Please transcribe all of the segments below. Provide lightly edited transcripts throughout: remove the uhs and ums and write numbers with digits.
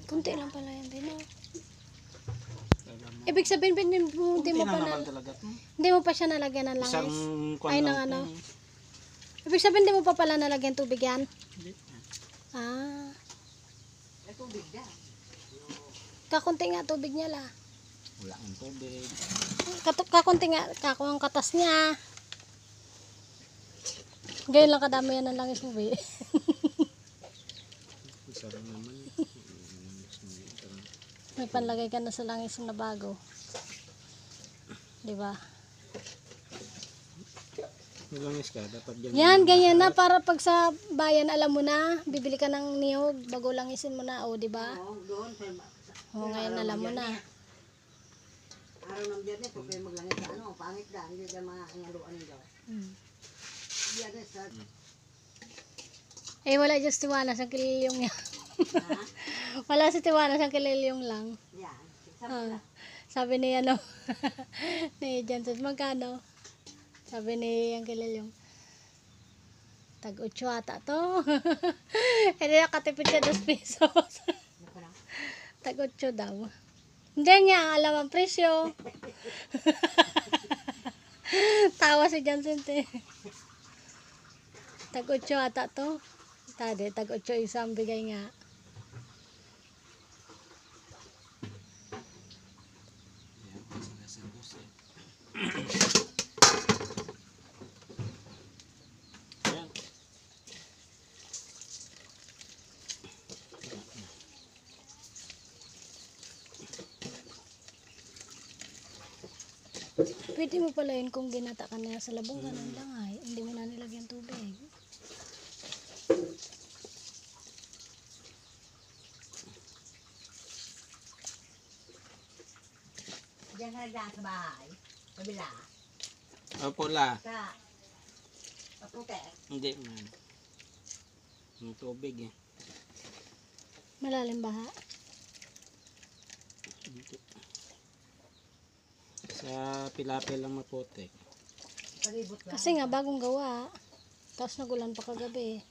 Kunti lang pala yan din. Ibig sabihin, hindi mo pa siya nalagyan ng langis. Ay, ng ano. Ibig sabihin, hindi mo pa pala nalagyan tubig yan? Hindi. Ah. May tubig dyan. Kakunti nga tubig niya la. Wala ang tubig. Kakunti nga, kakuha ang katas niya. Ganyan lang kadami yan ng langis mo, be. Sarap naman. May panlagay ka na sa langis na bago. Diba? May langis ka, dapat yan, ganyan na. Para pag sa bayan, alam mo na, bibili ka ng niyog, bago langisin mo na. O, diba? Oo, doon. O, ngayon alam mo na. Araw ng biyernes, kung kayo maglangis sa ano, pangit na, hindi ka mga ingaluan nyo. Biyernes sa... Eh, wala dyan si Tiwana sa kililyong yan. Ha? Wala si Tiwana sa kililyong lang. Yan. Sabi ni ano, ni Jansen, magkano? Sabi ni ang kililyong, tag-8 ata to. Hindi nakatipid siya 2 pesos. Tag-8 daw. Hindi niya alam ang presyo. Tawa si Jansen. Tag-8 ata to. Tade, tag-8 isang bigay nga. Pwede mo pala yun kung ginata ka na sa labong, ganun lang ay. Hindi mo na nilagyan tubig. Diyan ka na dyan sa bahay. Kabila. Opo la. Sa... Paputi. Hindi man. Yung tubig eh. Malalim baha. Hindi. Sa pilapil lang maputik. Palibot lang. Kasi nga bagong gawa. Tapos nagulan pa kagabi.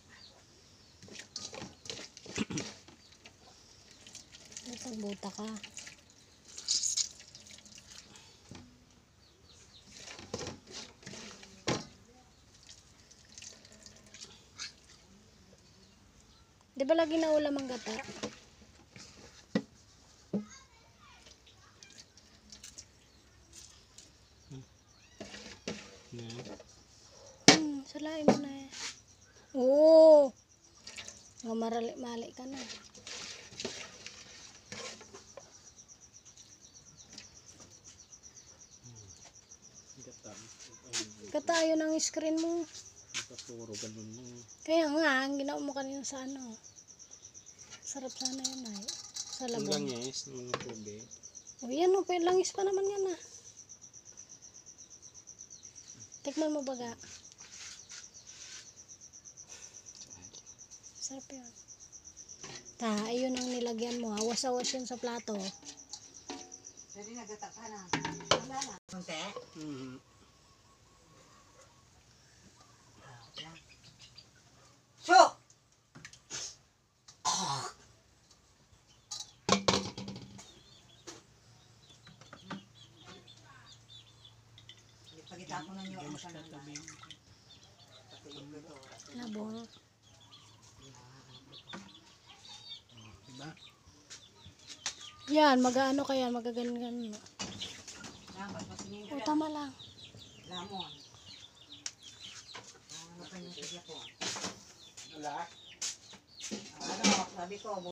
Nagbuta ka. Di ba lagi na ulam ang gata? Salain mo na eh. Oo. Nga mali ka na. Katayo ng screen mo. Puro ganun mo. Kaya nga, ang ginawa mo kanina sa ano. Sarap sana yan ay. Sa labong. Ang langis ng tubig. O yan o, langis pa naman yan ah. Tikman mo baga. Sarap yun. Ayun ang nilagyan mo. Awas-awas yun sa plato. Pwede nagata ka na. Wala na. Kunti? So! Pagkita ko na nyo ang kanang Labong. Diba? Yan, mag-ano kaya, magaganon-ganon. O, tama lang. Lamon. Ano pa yung sigla ko? Wala. Ano, sabi ko,